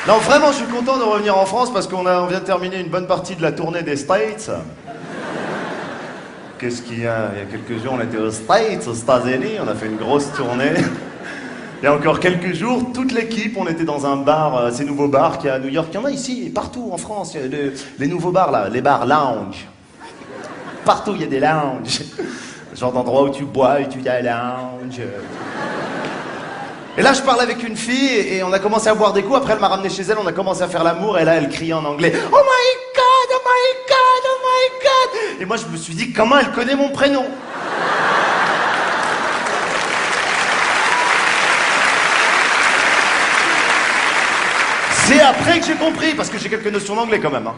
Non, vraiment, je suis content de revenir en France parce qu'on vient de terminer une bonne partie de la tournée des States. Qu'est-ce qu'il y a? Il y a quelques jours, on était aux States, aux États-Unis, on a fait une grosse tournée. Il y a encore quelques jours, toute l'équipe, on était dans un bar, ces nouveaux bars qu'il y a à New York. Il y en a ici, partout en France, il y a les nouveaux bars là, les bars lounge. Partout, il y a des lounges. Genre d'endroit où tu bois et tu dis lounge. Et là, je parle avec une fille et on a commencé à boire des coups. Après, elle m'a ramené chez elle, on a commencé à faire l'amour et là, elle criait en anglais. Oh my God, oh my God, oh my God. Et moi, je me suis dit, comment elle connaît mon prénom? C'est après que j'ai compris, parce que j'ai quelques notions d'anglais quand même. Hein.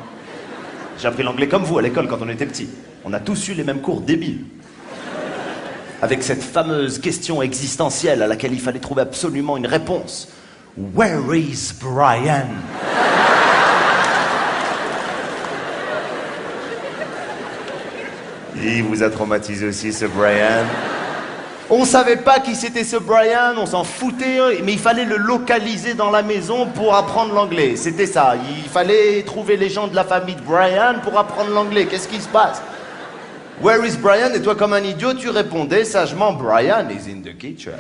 J'ai appris l'anglais comme vous à l'école quand on était petit. On a tous eu les mêmes cours débiles. Avec cette fameuse question existentielle à laquelle il fallait trouver absolument une réponse. Where is Brian? Il vous a traumatisé aussi, ce Brian. On savait pas qui c'était ce Brian, on s'en foutait, mais il fallait le localiser dans la maison pour apprendre l'anglais. C'était ça. Il fallait trouver les gens de la famille de Brian pour apprendre l'anglais. Qu'est-ce qui se passe? Where is Brian? Et toi, comme un idiot, tu répondais sagement, Brian is in the kitchen.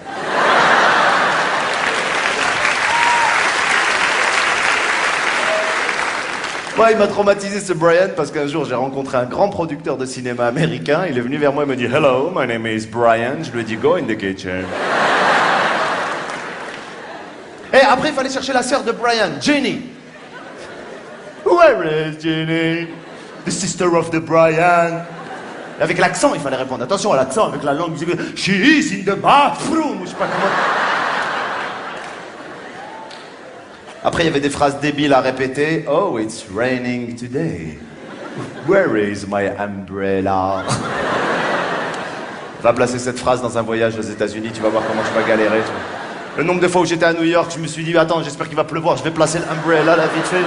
Moi, il m'a traumatisé ce Brian parce qu'un jour, j'ai rencontré un grand producteur de cinéma américain. Il est venu vers moi et me dit « Hello, my name is Brian ». Je lui ai dit « Go in the kitchen ». Et après, il fallait chercher la sœur de Brian, Jenny. Where is Jenny? The sister of the Brian. Et avec l'accent, il fallait répondre. Attention à l'accent, avec la langue. She is in the bathroom. Je sais pas comment... Après, il y avait des phrases débiles à répéter. Oh, it's raining today. Where is my umbrella? Va placer cette phrase dans un voyage aux États-Unis, tu vas voir comment tu vas galérer. Le nombre de fois où j'étais à New York, je me suis dit, attends, j'espère qu'il va pleuvoir, je vais placer l'umbrella là vite fait.